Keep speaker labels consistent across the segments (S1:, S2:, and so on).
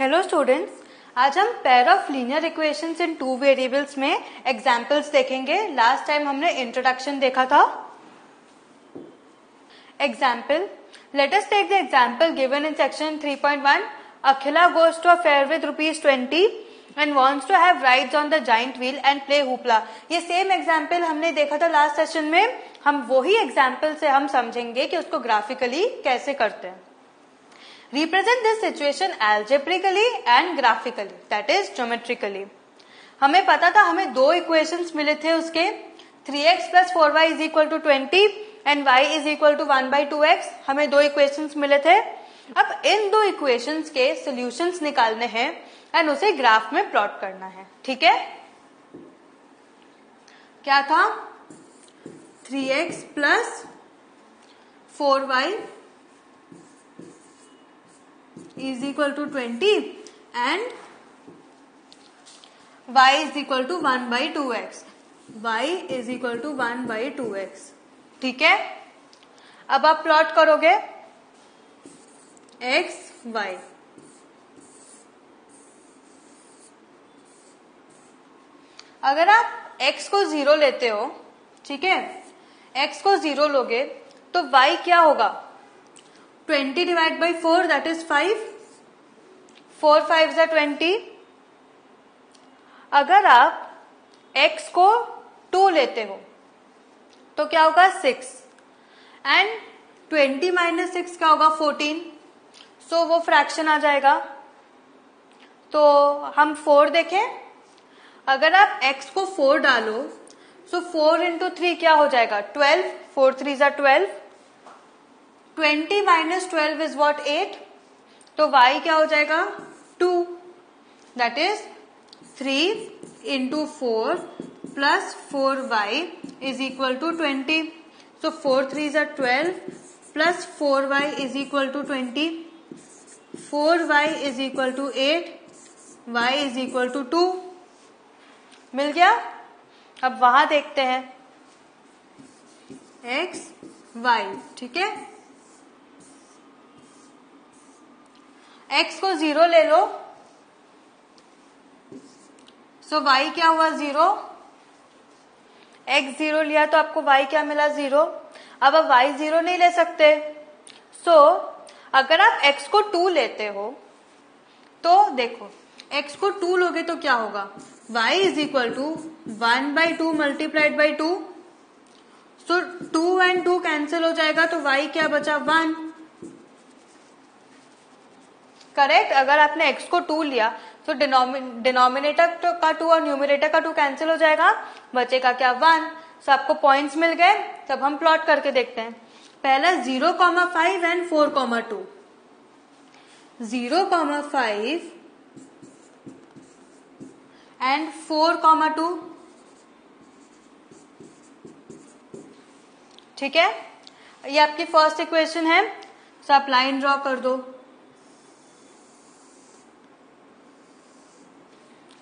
S1: Hello students, आज हम pair of linear equations in two variables में एग्जांपल्स देखेंगे। लास्ट टाइम हमने इंट्रोडक्शन देखा था। Example, let us take the example given in section 3.1. Akhila goes to a fair with ₹20 and wants to have rides on the giant wheel and play hoopla. ये same example हमने देखा था last session में। हम वही example से हम समझेंगे कि उसको ग्राफिकली कैसे करते हैं। Represent this situation algebraically and graphically, that is geometrically. हमें पता था, हमें दो इक्वेशंस मिले थे उसके, 3x plus 4y is equal to 20 and y is equal to 1/2x. हमें दो इक्वेशंस मिले थे। अब इन दो इक्वेशंस के सॉल्यूशंस निकालने हैं एंड उसे ग्राफ में प्लॉट करना है। ठीक है, क्या था? 3x plus 4y is equal to 20 and y is equal to 1/2x. y is equal to 1/2x. ठीक है, अब आप प्लॉट करोगे x y। अगर आप x को 0 लेते हो, ठीक है, x को 0 लोगे तो y क्या होगा? 20 divided by 4, that is 5. 4 5s are 20. अगर आप x को 2 लेते हो तो क्या होगा? 6. एंड 20 minus 6 क्या होगा? 14. सो वो फ्रैक्शन आ जाएगा। तो हम 4 देखें। अगर आप x को 4 डालो सो 4 into 3 क्या हो जाएगा? 12. 4 3s are 12. 20 minus 12 is what? 8. तो y क्या हो जाएगा? 2. That is 3 into 4 plus 4y is equal to 20. So 4 3s are 12 plus 4y is equal to 20. 4y is equal to 8. y is equal to 2. मिल गया? अब वहां देखते हैं x y। ठीक है, x को 0 ले लो, सो y क्या हुआ? 0. x 0 लिया तो आपको y क्या मिला? 0. अब आप y 0 नहीं ले सकते। सो अगर आप x को 2 लेते हो तो देखो, x को 2 लोगे तो क्या होगा? y is equal to 1/2 multiplied by 2. So 2 and 2 cancel हो जाएगा तो y क्या बचा? 1. करेक्ट। अगर आपने x को 2 लिया तो डिनोमिनेटर का 2 और न्यूमरेटर का 2 कैंसिल हो जाएगा, बचेगा क्या? 1. सो आपको पॉइंट्स मिल गए। तब हम प्लॉट करके देखते हैं। पहला 0,5 एंड 4,2। 0,5 एंड 4,2। ठीक है, ये आपकी फर्स्ट इक्वेशन है। सो आप लाइन ड्रॉ कर दो।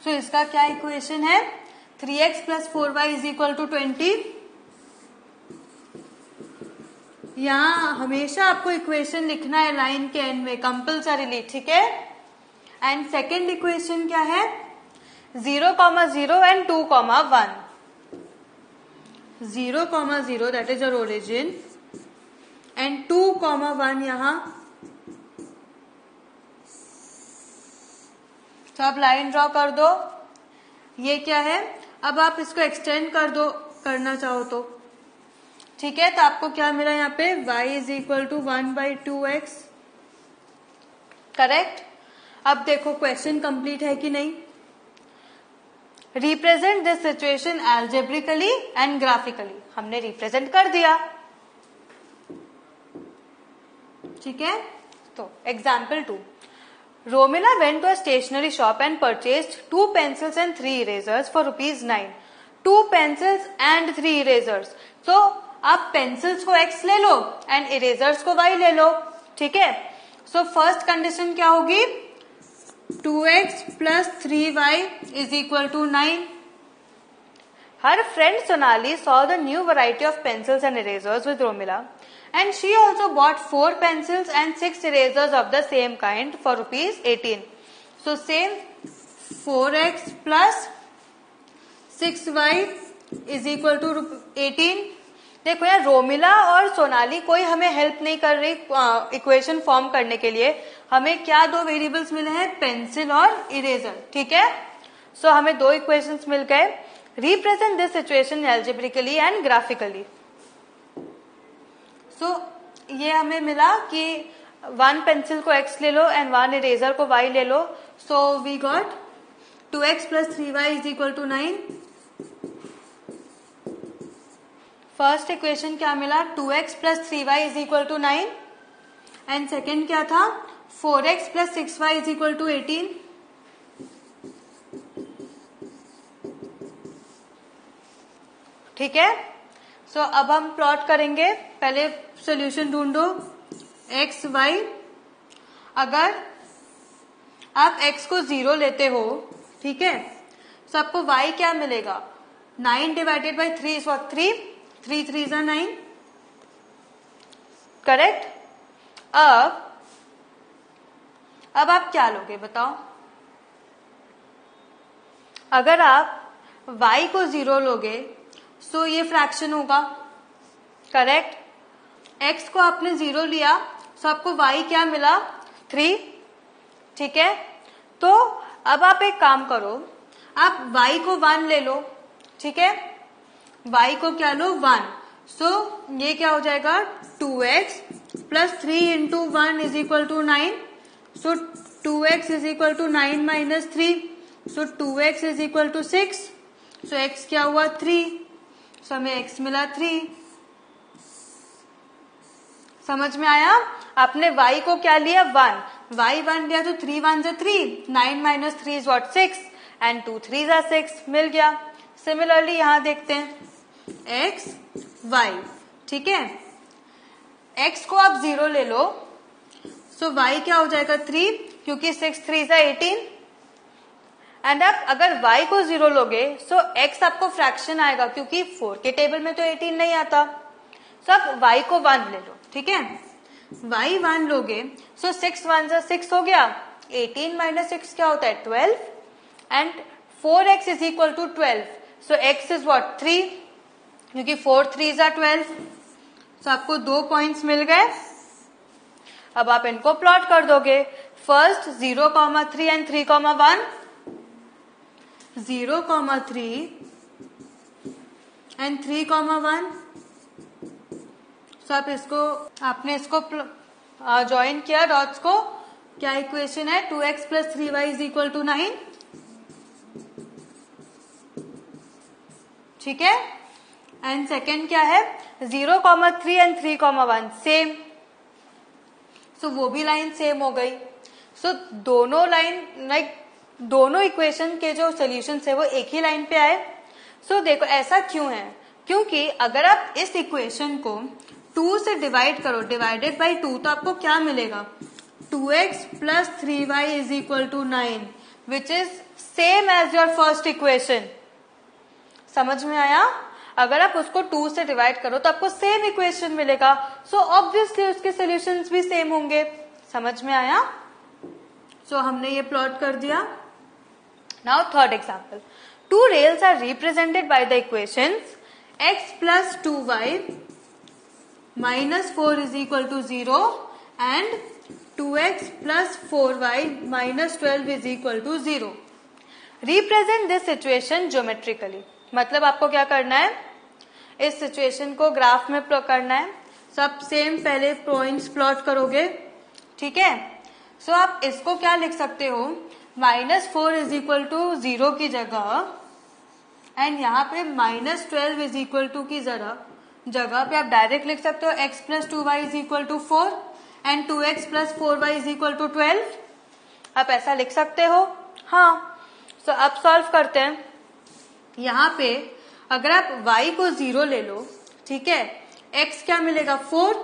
S1: तो इसका क्या इक्वेशन है? 3x plus 4y is equal to 20. यहां हमेशा आपको इक्वेशन लिखना है लाइन के एंड में, कंपल्सरीली। ठीक है, एंड सेकेंड इक्वेशन क्या है? 0,0 and 2,1. 0,0 that is our origin and 2,1 यहां। तो आप लाइन ड्रॉ कर दो। ये क्या है? अब आप इसको एक्सटेंड कर दो, करना चाहो तो। ठीक है, तो आपको क्या मिला यहाँ पे? y is equal to 1/2x। Correct. अब देखो क्वेश्चन कंप्लीट है कि नहीं। Represent this situation algebraically and graphically. हमने रिप्रेजेंट कर दिया। ठीक है, तो example 2। Romila went to a stationery shop and purchased 2 pencils and 3 erasers for ₹9. 2 pencils and 3 erasers. So आप पेंसिल्स को x ले लो एंड इरेजर्स को y ले लो। ठीक है, सो फर्स्ट कंडीशन क्या होगी? 2x plus 3y is equal to 9. Her friend Sonali saw the new variety of pencils and erasers with Romila and she also bought 4 pencils and 6 erasers of the same kind for ₹18. So same 4x plus 6y is equal to 18। देखो यार, रोमिला और सोनाली कोई हमें help नहीं कर रही equation form करने के लिए। हमें क्या दो वेरिएबल्स मिले हैं, पेंसिल और इरेजर, ठीक है। सो हमें दो इक्वेशंस मिल गए। Represent this situation algebraically and graphically. So ये हमें मिला कि 1 पेंसिल को x ले लो एंड 1 इरेजर को y ले लो। So we got 2x plus 3y is equal to 9। First equation क्या मिला, 2x plus 3y is equal to 9 and second क्या था, 4x plus 6y is equal to 18। ठीक है। सो अब हम प्लॉट करेंगे। पहले सॉल्यूशन ढूंढो, x y। अगर आप x को 0 लेते हो, ठीक है, तो आपको y क्या मिलेगा, 9 divided by 3 is what, 3 3 is 9, correct. अब आप क्या लोगे बताओ। अगर आप y को 0 लोगे सो ये फ्रैक्शन होगा, करेक्ट। x को आपने 0 लिया सो आपको y क्या मिला, 3, ठीक है। तो अब आप एक काम करो, आप y को 1 ले लो, ठीक है, y को क्या लो, 1। सो ये क्या हो जाएगा, 2x plus 3 into 1 is equal to 9। So 2x is equal to 9 minus 3। So 2x is equal to 6। So x क्या हुआ, 3। सो हमें x मिला 3। समझ में आया। आपने y को क्या लिया, 1, y 1 लिया तो 3 1 जा 3, 9 माइनस 3 इज व्हाट, 6 एंड 2 3 जा 6, मिल गया। सिमिलरली यहां देखते हैं x y, ठीक है। x को आप 0 ले लो, सो y क्या हो जाएगा, 3, क्योंकि 6 3 जा 18। एंड आप अगर y को 0 लोगे सो x आपको फ्रैक्शन आएगा, क्योंकि 4 के टेबल में तो 18 नहीं आता। सो आप y को 1 ले लो, ठीक है। y 1 लोगे सो 6 1 जा 6 हो गया, 18 माइनस 6 क्या होता है, 12 and 4x is equal to 12। So x is what, 3, क्योंकि 4 3 जा 12। सो आपको 2 पॉइंट्स मिल गए। अब आप इनको प्लॉट कर दोगे। First 0,3 and 3,1, 0,3 and 3,1। सो आप आपने इसको ज्वाइन किया डॉट्स को, क्या इक्वेशन है, 2x plus 3y is equal to 9, ठीक है। एंड सेकेंड क्या है, 0,3 एंड 3,1 सेम। सो वो भी लाइन सेम हो गई। सो दोनों लाइन दोनों इक्वेशन के जो सोल्यूशन है वो एक ही लाइन पे आए। सो देखो ऐसा क्यों है, क्योंकि अगर आप इस इक्वेशन को 2 से डिवाइड करो, डिवाइडेड बाई 2, तो आपको क्या मिलेगा, 2x plus 3y is equal to 9, which is same as your first equation. समझ में आया। अगर आप उसको 2 से डिवाइड करो तो आपको सेम इक्वेशन मिलेगा। सो ऑब्वियसली उसके सॉल्यूशंस भी सेम होंगे। समझ में आया। सो हमने ये प्लॉट कर दिया। Now third example, 2 rails are represented by the equations x plus 2y minus 4 is equal to 0 and 2x plus 4y minus 12 is equal to 0। Represent this situation geometrically. मतलब आपको क्या करना है, इस सिचुएशन को ग्राफ में करना है। सब सेम पहले पॉइंट्स प्लॉट करोगे, ठीक है। सो आप इसको क्या लिख सकते हो, -4 इज इक्वल टू 0 की जगह, एंड यहाँ पे -12 इज इक्वल टू की जगह पे आप डायरेक्ट लिख सकते हो x plus 2y is equal to 4 and 2x plus 4y is equal to 12। आप ऐसा लिख सकते हो, हाँ। सो अब सॉल्व करते हैं। यहाँ पे अगर आप y को 0 ले लो, ठीक है, x क्या मिलेगा, 4,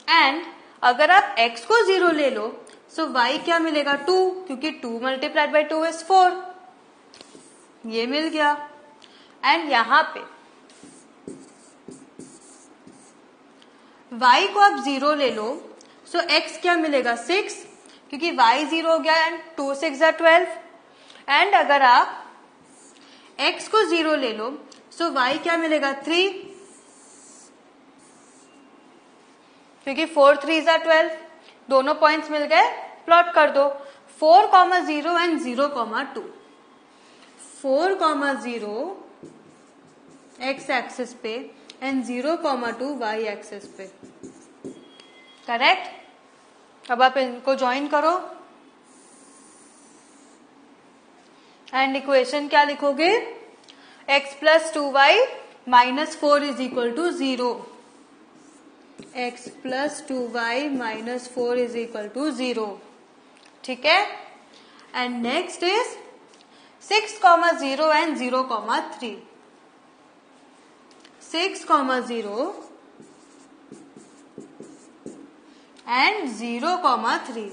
S1: एंड अगर आप x को 0 ले लो सो y क्या मिलेगा, 2, क्योंकि 2 मल्टीप्लाइड बाई 2 इज 4, ये मिल गया। एंड यहाँ पे y को आप 0 ले लो सो x क्या मिलेगा, 6, क्योंकि y 0 हो गया एंड 2 6 12 एंड अगर आप x को 0 ले लो सो y क्या मिलेगा 3 क्योंकि 4 3 12 दोनों पॉइंट्स मिल गए प्लॉट कर दो 4,0 एंड 0,2 4,0 x एक्सिस पे एंड 0,2 y एक्सिस पे करेक्ट। अब आप इनको ज्वाइन करो एंड इक्वेशन क्या लिखोगे x plus 2y minus 4 is equal to 0 x plus 2y minus 4 is equal to 0 ठीक है। And next is 6,0 and 0,3 6,0 and 0,3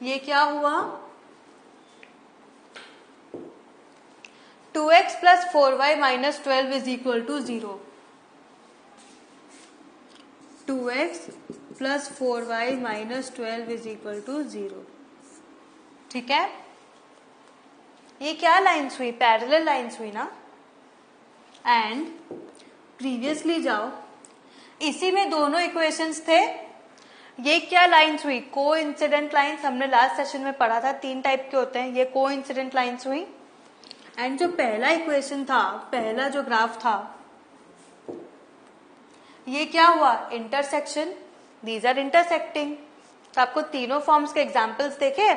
S1: ये क्या हुआ 2x plus 4y minus 12 is equal to 0 2x plus 4y minus 12 is equal to 0 ठीक है। ये क्या lines हुई पैरेलल लाइन्स हुई ना। एंड प्रीवियसली जाओ इसी में दोनों इक्वेशंस थे। ये क्या लाइन्स हुई को इंसिडेंट लाइन्स हमने लास्ट सेशन में पढ़ा था 3 टाइप के होते हैं ये को इंसिडेंट लाइन्स हुई। एंड जो पहला इक्वेशन था पहला जो ग्राफ था ये क्या हुआ इंटरसेक्शन दीज आर इंटरसेक्टिंग। तो आपको तीनों फॉर्म्स के एग्जांपल्स देखे।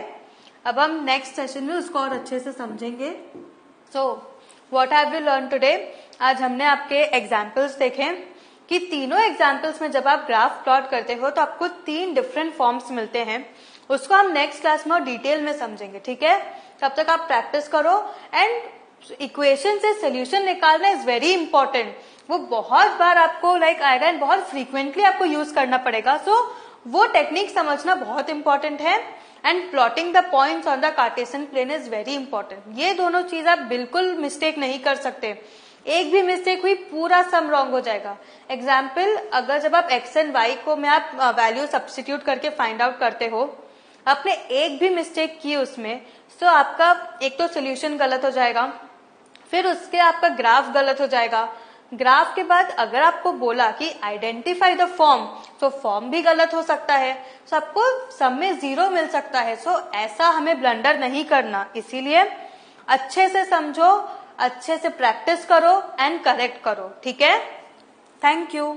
S1: अब हम नेक्स्ट सेशन में उसको और अच्छे से समझेंगे। So what have we learn today आज हमने आपके एग्जांपल्स देखे कि तीनों एग्जाम्पल्स में जब आप ग्राफ प्लॉट करते हो तो आपको 3 डिफरेंट फॉर्म्स मिलते हैं। उसको हम नेक्स्ट क्लास में और डिटेल में समझेंगे ठीक है। तब तक आप प्रैक्टिस करो एंड इक्वेशन से सोल्यूशन निकालना इज वेरी इंपॉर्टेंट। वो बहुत बार आपको आएगा एंड बहुत फ्रीक्वेंटली आपको यूज करना पड़ेगा। सो वो टेक्निक समझना बहुत इंपॉर्टेंट है and plotting the points on the Cartesian plane is very important. ये दोनों चीज आप बिल्कुल मिस्टेक नहीं कर सकते। एक भी मिस्टेक हुई पूरा सम रॉन्ग हो जाएगा। एग्जाम्पल अगर जब आप x एंड y को में आप वैल्यू सब्स्टिट्यूट करके फाइंड आउट करते हो आपने एक भी मिस्टेक की उसमें तो आपका एक तो सोल्यूशन गलत हो जाएगा फिर उसके आपका ग्राफ गलत हो जाएगा। ग्राफ के बाद अगर आपको बोला कि आइडेंटिफाई द फॉर्म तो फॉर्म भी गलत हो सकता है। सो आपको सम में 0 मिल सकता है। सो ऐसा हमें ब्लंडर नहीं करना। इसीलिए अच्छे से समझो अच्छे से प्रैक्टिस करो एंड करेक्ट करो ठीक है। Thank you.